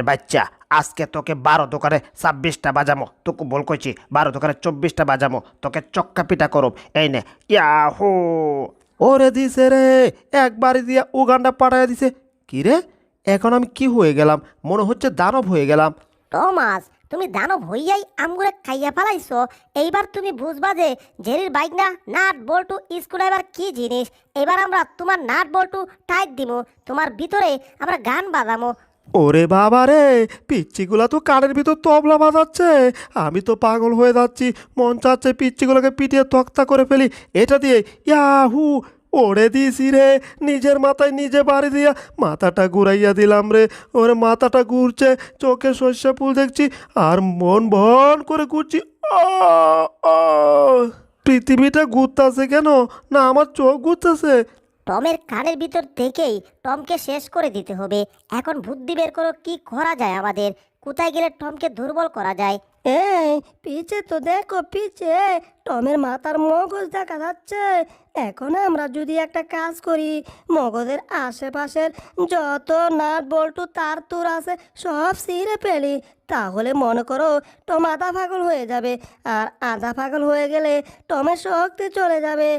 বাচ্চা, আজকে তোকে 12 দোকানে 26টা বাজামো, তোকে বল কইছি 12 দোকানে 24টা বাজামো, তোকে চক্কা পিটা করব। এই নে ইয়াহু। ওরে দিছে রে, একবারই দিয়া উগান্ডা পাঠাইয়া দিছে। কি রে, এখন আমি কি হয়ে গেলাম? মনে হচ্ছে দানব হয়ে গেলাম। টমাস, তুমি দানব হইয়াই আমগুরে খাইয়া ফেলাইছো। এইবার তুমি বুঝবা যে জেরির বাইক না নাট বল্টু স্ক্রুড্রাইভার কি জিনিস। এবার আমরা তোমার নাট বল্টু টাইট দিমু, তোমার ভিতরে আমরা গান বাজামো। ওরে বাবা রে, পিচ্চিগুলা তো কানের ভিতর তবলা বাজাচ্ছে। আমি তো পাগল হয়ে যাচ্ছি, মন চাচ্ছে পিচ্চিগুলোকে পিটিয়ে তক্তা করে ফেলি এটা দিয়ে। ইয়াহু, ওরে দিয়েছি রে, নিজের মাথায় নিজে বাড়ি দিয়া মাথাটা ঘুরাইয়া দিলাম রে। ওরে মাথাটা ঘুরছে, চোখে সর্ষে ফুল দেখছি, আর মন ভন করে ঘুরছি। পৃথিবীটা ঘুরতেছে কেন? না আমার চোখ ঘুরতেছে? টমের কানের ভিতর থেকেই টমকে শেষ করে দিতে হবে। এখন বুদ্ধি বের করো, কি করা যায় আমাদের, কোথায় গেলে টমকে দুর্বল করা যায়। এই পিছে তো দেখো, পিছে টমের মাথার মগজ দেখা যাচ্ছে। এখন আমরা যদি একটা কাজ করি, মগজের আশেপাশের যত নাট বল্টু তার তুর আছে সব ছিঁড়ে ফেলি, তাহলে মনে করো টম আধা পাগল হয়ে যাবে। আর আধা পাগল হয়ে গেলে টমের শক্তি চলে যাবে।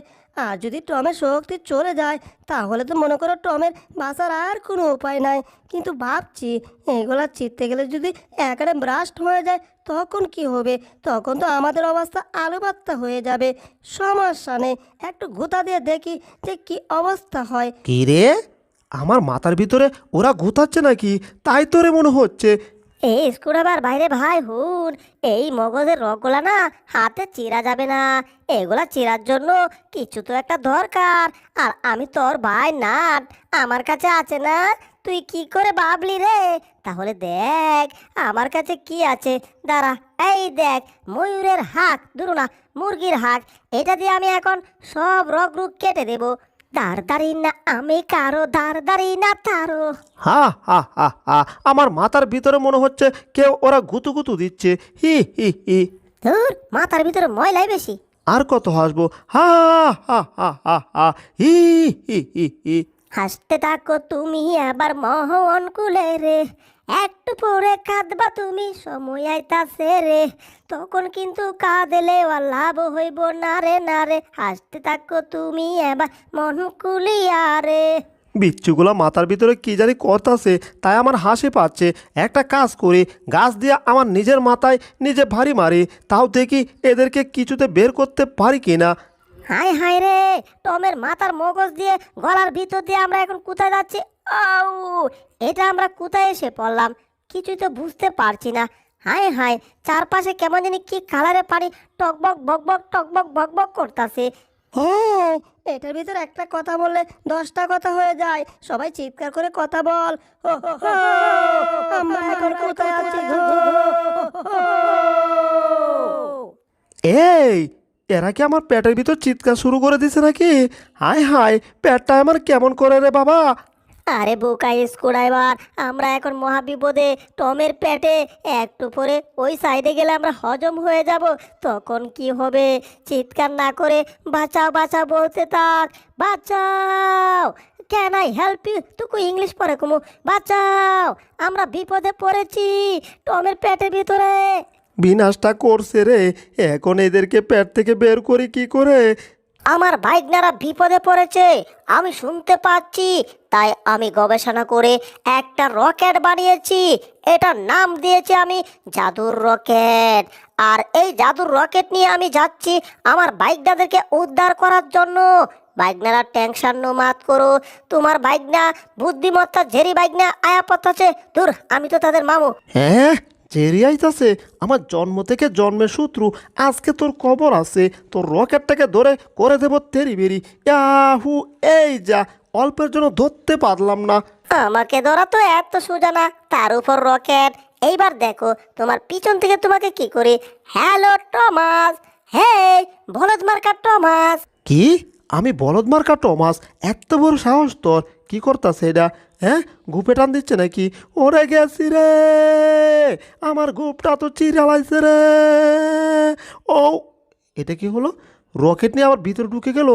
আর যদি টমের শক্তি চলে যায়, তাহলে তো মনে করো টমের বাঁচার আর কোনো উপায় নাই। কিন্তু ভাবছি এগুলা চিনতে গেলে যদি একেবারে ব্রাস্ট হয়ে যায় তখন কি হবে? তখন তো আমাদের অবস্থা আলু পাত্তা হয়ে যাবে। সমস্যা নেই, একটু ঘুতা দিয়ে দেখি যে কি অবস্থা হয়। কি রে, আমার মাথার ভিতরে ওরা ঘুতাচ্ছে নাকি? তাই তোরে মনে হচ্ছে। এই স্ক্রুড্রাইভার বাইরে ভাই হুন, এই মগজের রগগুলা না হাতে চিরা যাবে না। এগুলা চিরার জন্য কিছু তো একটা দরকার। আর আমি তোর ভাই নাট, আমার কাছে আছে না। তুই কি করে ভাবলি রে? তাহলে দেখ আমার কাছে কি আছে, দাঁড়া। এই দেখ, ময়ূরের হাক, দূর না, মুরগির হাক। এটা দিয়ে আমি এখন সব রগ রুগ কেটে দেবো। দাঁড় না আমি কারো, দাঁড় না তারো। হা হা হা হা, আমার মাথার ভিতরে মনে হচ্ছে কেউ ওরা গুতু গুতু দিচ্ছে। হি হি হি। ধুর, মাথার ভিতরে ময়লাই বেশি। আর কত হাসবো? হা হা হা হা হা, হি হি হি হি। হাসতে থাকো তুমি আবার মোহন কুলে রে, একটু পরে কাঁদবা তুমি, সময় আইতাছে রে। তখন কিন্তু কাঁদলে আর লাভ হইব না রে, না রে। হাসতে থাকো তুমি এবার মন কুলিয়া রে। বিচ্ছুগুলা মাথার ভিতরে কি জানি করতাছে, তাই আমার হাসি পাচ্ছে। একটা কাজ করি, গাছ দিয়ে আমার নিজের মাথায় নিজে ভারী মারি, তাও দেখি এদেরকে কিছুতে বের করতে পারি কিনা। হাই হাই রে, টমের মাথার মগজ দিয়ে গলার ভিতর দিয়ে আমরা এখন কোথায় যাচ্ছি? আউ, এটা আমরা কোথায় এসে পড়লাম? কিছুই তো বুঝতে পারছি না। হাই হাই, চারপাশে কেমন জানি কি কালারে পানি টকবক বকবক টকবক বকবক করতেছে। হ্যাঁ, এটার ভিতরে একটা কথা বললে 10টা কথা হয়ে যায়। সবাই চিৎকার করে কথা বল। হো, হো, হো, আমরা এখন কোথায় আছি গো? এই, এরা কি আমার পেটের ভিতর চিৎকার শুরু করে দিছে নাকি? হায় হায়, পেটটা আমার কেমন করে রে বাবা। আরে বোকা স্ক্রুড্রাইভার, আমরা এখন মহাবিপদে। টমের পেটে একটু পরে ওই সাইডে গেলে আমরা হজম হয়ে যাব। তখন কি হবে? চিৎকার না করে বাঁচাও বাঁচাও বলতে থাক। বাঁচাও, ক্যান আই হেল্প ইউ? তুকু ইংলিশ পড়ে কুমু। বাঁচাও, আমরা বিপদে পড়েছি টমের পেটের ভিতরে। বিনাশটা করছে রে, এখন এদেরকে পেট থেকে বের করি কি করে? আমার ভাইগনারা বিপদে পড়েছে, আমি শুনতে পাচ্ছি। তাই আমি গবেষণা করে একটা রকেট বানিয়েছি। এটার নাম দিয়েছি আমি জাদুর রকেট। আর এই জাদুর রকেট নিয়ে আমি যাচ্ছি আমার বাইকনাদেরকে উদ্ধার করার জন্য। বাইকনারা টেনশন নো মাত করো। তোমার বাইকনা বুদ্ধিমত্তা জেরি বাইকনা আয়াপত আছে। দূর, আমি তো তাদের মামু। হ্যাঁ, জেরি আইতাছে, আমার জন্ম থেকে জন্মের শত্রু। আজকে তোর খবর আছে, তোর রকেটটাকে ধরে করে দেব তেরি বেরি। ইয়াহু, এই যা, অল্পের জন্য ধরতে পারলাম না। আমাকে ধরা তো এত সোজা না, তার উপর রকেট। এইবার দেখো তোমার পিছন থেকে তোমাকে কি করে। হ্যালো টমাস, হে বলদ মার্কা টমাস। কি? আমি বলদ মার্কা টমাস? এত বড় সাহস তোর! কি করতাছে এটা? হ্যাঁ, গুপে টান দিচ্ছে নাকি? ওরে গেছি রে, আমার গুপটা তো চিরালাইছে রে। ও, এটা কি হলো? রকেট নিয়ে আবার ভিতরে ঢুকে গেল,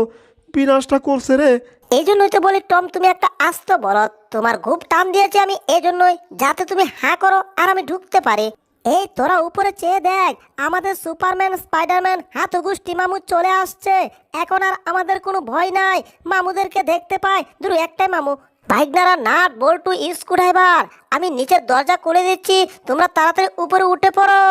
বিনাশটা করছে রে। এই জন্যই তো বলি টম, তুমি একটা আস্ত বলদ। তোমার খুব টান দিয়েছে আমি, এই জন্যই, যাতে তুমি হ্যাঁ করো আর আমি ঢুকতে পারি। এই তোরা উপরে চেয়ে দেখ, আমাদের সুপারম্যান, স্পাইডারম্যান, হাতুগুষ্টি মামু চলে আসছে। এখন আর আমাদের কোনো ভয় নাই। মামুদেরকে দেখতে পাই, দুরু একটাই মামু। বাইকনারা, নাট বল্টু, স্ক্রুড্রাইভার, আমি নিচের দরজা খুলে দিচ্ছি, তোমরা তাড়াতাড়ি উপরে উঠে পড়ো।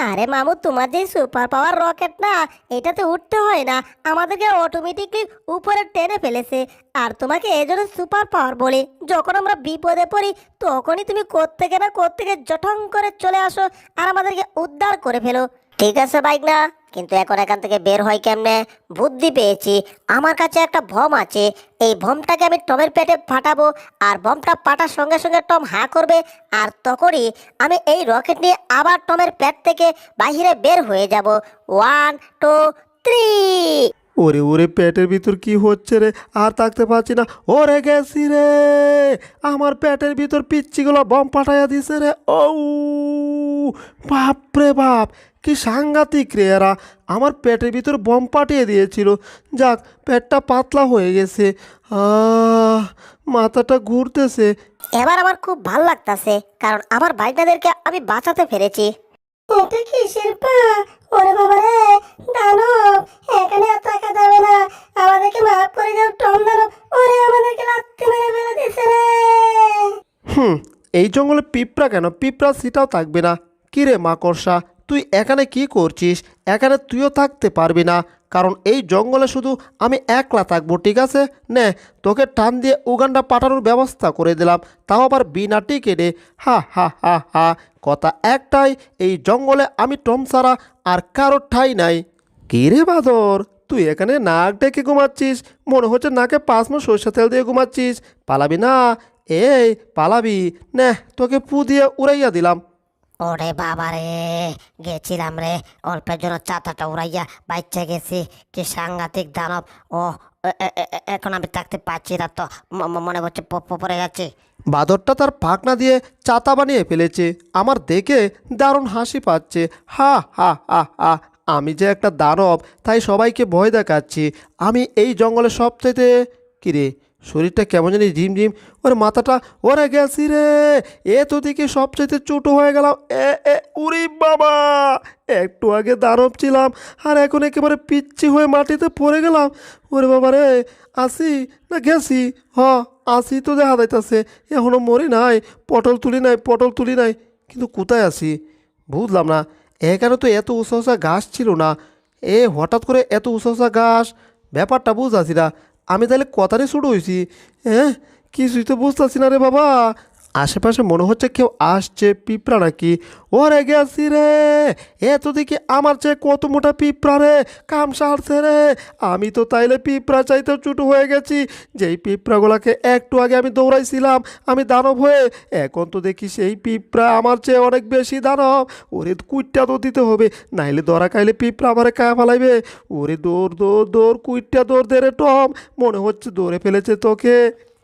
আরে মামু, তোমার যে সুপার পাওয়ার রকেট না, এটাতে উঠতে হয় না, আমাদেরকে অটোমেটিকলি উপরে টেনে ফেলেছে। আর তোমাকে এই জন্য সুপার পাওয়ার বলি, যখন আমরা বিপদে পড়ি তখনই তুমি কোত্থেকে না কোত্থেকে জঠং করে চলে আসো আর আমাদেরকে উদ্ধার করে ফেলো। ঠিক আছে বাইক না, কিন্তু এখন এখান থেকে বের হয় কেমনে? বুদ্ধি পেয়েছি, আমার কাছে একটা বম আছে। এই বমটাকে আমি টমের পেটে ফাটাবো, আর বমটা ফাটার সঙ্গে সঙ্গে টম হা করবে, আর তখনই আমি এই রকেট নিয়ে আবার টমের পেট থেকে বাইরে বের হয়ে যাব। 1 2 3। ওরে ওরে, পেটের ভিতর কি হচ্ছে রে, আর থাকতে পারছি না। ওরে গেছি রে, আমার পেটের ভিতর পিচ্চিগুলো বম পাঠাইয়া দিছে রে। ও বাপ রে বাপ, কি সাংঘাতিক রে এরা, আমার পেটের ভিতর বম পাঠিয়ে দিয়েছিল। যাক, পেটটা পাতলা হয়ে গেছে, মাথাটা ঘুরতেছে। এবার আমার খুব ভাল লাগতাছে, কারণ আমার বাইকনাদেরকে আমি বাঁচাতে পেরেছি। এটা কিসের পা? ওরে বাবা রে, দানব, এখানে আর থাকা যাবে না, আমাদেরকে মাফ করে দাও টম দানব। ওরে আমাদেরকে লাত্তি মেরে ফেলে দিছে রে। এই জঙ্গলে পিঁপড়া কেন? পিঁপড়া সেটাও থাকবে না। কি রে মাকড়সা, তুই এখানে কি করছিস? এখানে তুইও থাকতে পারবি না, কারণ এই জঙ্গলে শুধু আমি একলা থাকবো, ঠিক আছে? নে, তোকে টান দিয়ে উগান্ডা পাঠানোর ব্যবস্থা করে দিলাম, তাও আবার বিনা টিকেটে। হা হা হা হা, কথা একটাই, এই জঙ্গলে আমি টম ছাড়া আর কারোর ঠাই নাই। কি রে বাদর, তুই এখানে নাক ডেকে ঘুমাচ্ছিস? মনে হচ্ছে নাকে 5 মাস সরষের তেল দিয়ে ঘুমাচ্ছিস। পালাবি না? এই পালাবি? নে, তোকে পু দিয়ে উড়াইয়া দিলাম। ওরে বাবা রে, গেছিলাম রে, অল্পের জন্য চাতাটা উড়াইয়া বাচ্চা গেছি। কি সাংঘাতিক দানব ও! এখন আমি থাকতে পারছি না তো, মনে হচ্ছে পড়ে যাচ্ছে। বাদরটা তার পাখনা দিয়ে চাতা বানিয়ে ফেলেছে, আমার দেখে দারুণ হাসি পাচ্ছে। হা হা হা হা, আমি যে একটা দানব তাই সবাইকে ভয় দেখাচ্ছি। আমি এই জঙ্গলে সবচাইতে, কিরে শরীরটা কেমন জানি ঝিমঝিম, ওর মাথাটা, ওরে গেছি রে, এ তো দেখি সবচাইতে ছোটো হয়ে গেলাম। উরি বাবা, একটু আগে দানব ছিলাম আর এখন একেবারে পিচ্ছি হয়ে মাটিতে পড়ে গেলাম। ওরে বাবা রে, আসি না গেছি? আসি তো দেখা যাইতাছে, এখনও মরি নাই, পটল তুলি নাই, কিন্তু কোথায় আছি বুঝলাম না। এখানে তো এত উঁচা উঁচা ঘাস ছিল না, হঠাৎ করে এত উঁচা উঁচা ঘাস, ব্যাপারটা বুঝতেছি না। আমি তাহলে কথারই শুরু হয়েছি? কিছুই তো বুঝতেছি না রে বাবা। আশেপাশে মনে হচ্ছে কেউ আসছে, পিঁপড়া নাকি? ওরে গেছি রে, তো দেখি আমার চেয়ে কত মোটা পিঁপড়া রে, কাম সারছে রে। আমি তো তাইলে পিঁপড়া চাইতেও ছোটো হয়ে গেছি। যেই পিঁপড়াগুলোকে একটু আগে আমি দৌড়াইছিলাম আমি দানব হয়ে, এখন তো দেখি সেই পিঁপড়া আমার চেয়ে অনেক বেশি দানব। ওরে কুইটটা তো দিতে হবে, নাইলে ধরা খাইলে পিঁপড়া আমারে খায় ফেলাইবে। ওরে দৌড় দৌড় দৌড়, কুইটটা দৌড় দে রে টম, মনে হচ্ছে ধরে ফেলেছে তোকে।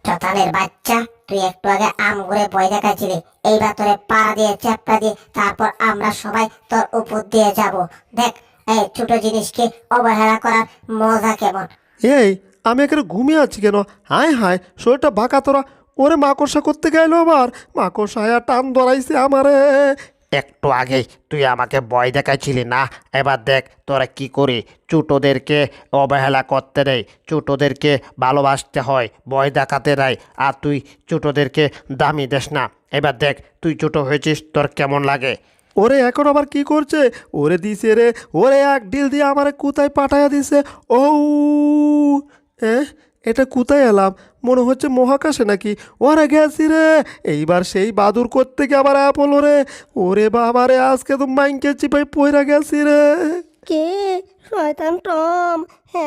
চতালের বাচ্চা, তুই একটু আগে আম ঘুরে ভয় দেখাচ্ছিলি, এইবার তোরে পাড়া দিয়ে চ্যাপটা দিয়ে তারপর আমরা সবাই তোর উপর দিয়ে যাব। দেখ এই ছোট জিনিসকে অবহেলা করার মজা কেমন। আমি এখানে ঘুমিয়ে আছি কেন? হায় হায়, শরীরটা বাঁকা তোরা। ওরে মাকড়সা করতে গেল আবার, মাকড়সা টান ধরাইছে আমারে। একটু আগেই তুই আমাকে ভয় দেখাইছিলি না, এবার দেখ তোরা কি করি। ছোটোদেরকে অবহেলা করতে নেই, ছোটোদেরকে ভালোবাসতে হয়, ভয় দেখাতে নেই। আর তুই ছোটোদেরকে দামি দেস না। এবার দেখ তুই ছোটো হয়েছিস, তোর কেমন লাগে। ওরে এখন আবার কি করছে? ওরে দিছে রে, ওরে এক ডিল দিয়ে আমারে কোথায় পাঠাইয়া দিছে। ও এটা কোথায় এলাম? মনে হচ্ছে মহাকাশে নাকি? ওরে গেছি রে, এইবার সেই বাদুর করতে গিয়ে আবার অ্যাপল রে। ওরে বাবা রে, আজকে তো মাইনকে চিপাই পইরা গেছি রে। কে শয়তান টম,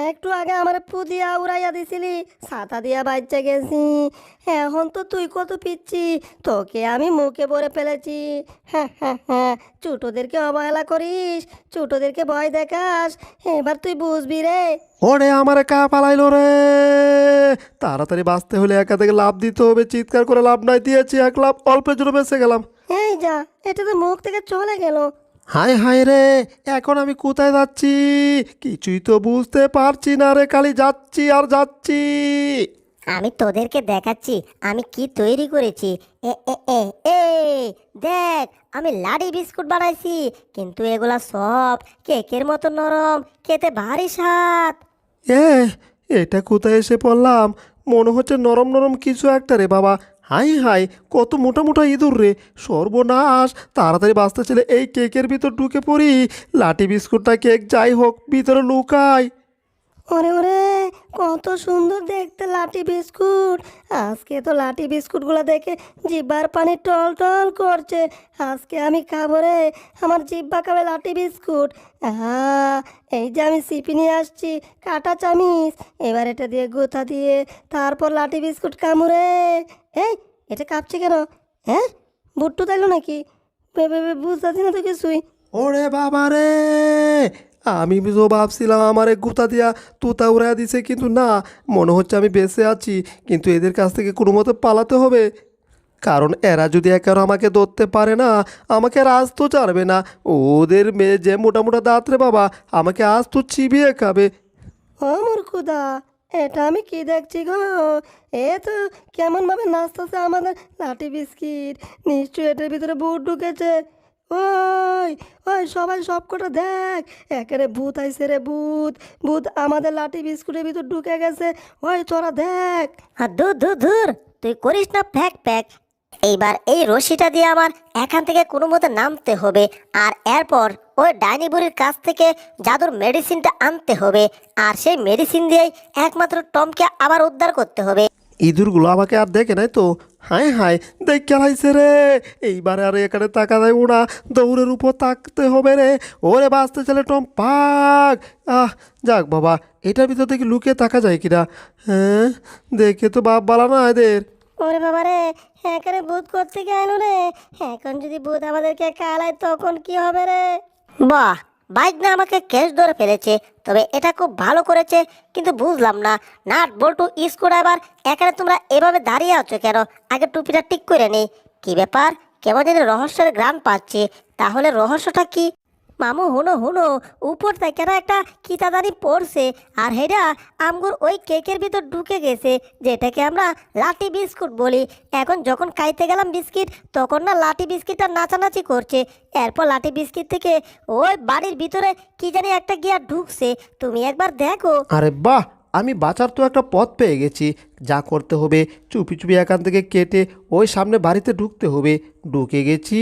একটু আগে আমার পুদিয়া উড়াইয়া দিছিলি, ছাতা দিয়া বাচ্চা গেছি, এখন তো তুই কত পিচ্ছি, তোকে আমি মুখে ভরে ফেলেছি। হ্যাঁ হ্যাঁ হ্যাঁ, ছোটোদেরকে অবহেলা করিস, ছোটোদেরকে ভয় দেখাস, এবার তুই বুঝবি রে। ওরে আমারে কা পালাইলো রে, তাড়াতাড়ি বাঁচতে হলে একা থেকে লাভ দিতে হবে, চিৎকার করে লাভ নাই, দিয়েছি এক লাভ, অল্পের জন্য বেঁচে গেলাম। এই যা, এটা তো মুখ থেকে চলে গেল। হায় হায় রে, এখন আমি কোথায় যাচ্ছি কিছুই তো বুঝতে পারছি না রে, খালি যাচ্ছি আর যাচ্ছি। আমি তোদেরকে দেখাচ্ছি আমি কি তৈরি করেছি। এ এ এ এ দেখ, আমি লাডি বিস্কুট বানাইছি, কিন্তু এগুলা সব কেকের মতো নরম, খেতে ভারী স্বাদ। এ এটা কোথায় এসে পড়লাম? মনে হচ্ছে নরম নরম কিছু একটা রে বাবা। হাই হাই, কত মোটা মোটা ইঁদুর রে! সর্বনাশ, তাড়াতাড়ি বাঁচতে চলে এই কেকের ভিতর ঢুকে পড়ি। লাঠি বিস্কুটটা কেক যাই হোক, ভিতরে লুকাই। ওরে ওরে, কত সুন্দর দেখতে লাঠি বিস্কুট। আজকে তো লাঠি বিস্কুটগুলো দেখে জিব্বার পানি টল টল করছে। আজকে আমি খাবো রে, আমার জিব্বা খাবে লাঠি বিস্কুট। এই যে আমি সিপি নিয়ে আসছি, কাটা চামিচ। এবার এটা দিয়ে গোথা দিয়ে তারপর লাঠি বিস্কুট কামুরে। এই, এটা কাঁপছে কেন? হ্যাঁ, বুট্টু তাইলো নাকি? বুঝতেছি না তো কিছুই। ওরে বাবা রে, আমি তো ভাবছিলাম আমারে গুতা দিয়া তুতা উড়াইয়া দিছে, কিন্তু না, মনে হচ্ছে আমি বেঁচে আছি। কিন্তু এদের কাছ থেকে কোনো মতে পালাতে হবে, কারণ এরা যদি একার আমাকে ধরতে পারে না, আমাকে আর আজ তো ছাড়বে না। ওদের মেয়ে যে মোটা মোটা দাঁত রে বাবা, আমাকে আজ তো চিবিয়ে খাবে। ও মুর্খুদা, এটা আমি কি দেখছি গো? এ তো কেমনভাবে নাচতেছে আমাদের লাঠি বিস্কিট। নিশ্চয়ই এটার ভিতরে ভূত ঢুকেছে। ওই ওই সবাই সব কটা দেখ, একেবারে ভূত আইছে রে, ভূত ভূত আমাদের লাঠি বিস্কুটের ভিতর ঢুকে গেছে। ওই তোরা দেখ। আর ধুর ধুর ধুর, তুই করিস না ফ্যাক ফ্যাক। এইবার এই রশিটা দিয়ে আমার এখান থেকে কোনো মতে নামতে হবে, আর এরপর ওই ডাইনি বুড়ির কাছ থেকে জাদুর মেডিসিনটা আনতে হবে, আর সেই মেডিসিন দিয়েই একমাত্র টমকে আবার উদ্ধার করতে হবে। ইঁদুরগুলো আমাকে আর দেখে নাই তো? হাই হাই, দেখ খেলাইছে রে! এইবারে আর এখানে তাকা যায় ওরা, দৌড়ের উপর তাকতে হবে রে। ওরে বাঁচতে চলে টম পাক। যাক বাবা, এটার ভিতর থেকে লুকিয়ে তাকা যায় কিনা? হ্যাঁ, দেখে তো বাপ বালা না এদের। ওরে বাবা রে, এখানে ভূত করতে গেল রে। এখন যদি ভূত আমাদেরকে কালায় তখন কি হবে রে? বাহ, বাইক না আমাকে ক্যাশ ধরে ফেলেছে, তবে এটা খুব ভালো করেছে। কিন্তু বুঝলাম না, নাট বল্টু স্ক্রুড্রাইভার, এখানে তোমরা এভাবে দাঁড়িয়ে আছো কেন? আগে টুপিটা ঠিক করে নেই। কি ব্যাপার, কেমন যেন রহস্যের গ্রান পাচ্ছি। তাহলে রহস্যটা কি? মামু হুনো হুনো, উপর থেকে না একটা কিতাদানি পড়ছে, আর হেরা আমগুর ওই কেকের ভিতর ঢুকে গেছে, যেটাকে আমরা লাঠি বিস্কুট বলি। এখন যখন খাইতে গেলাম বিস্কিট, তখন না লাঠি বিস্কিটটা নাচানাচি করছে। এরপর লাঠি বিস্কিট থেকে ওই বাড়ির ভিতরে কি জানি একটা গিয়া ঢুকছে। তুমি একবার দেখো। আরে বাহ, আমি বাঁচার তো একটা পথ পেয়ে গেছি। যা করতে হবে, চুপি চুপি এখান থেকে কেটে ওই সামনে বাড়িতে ঢুকতে হবে। ঢুকে গেছি।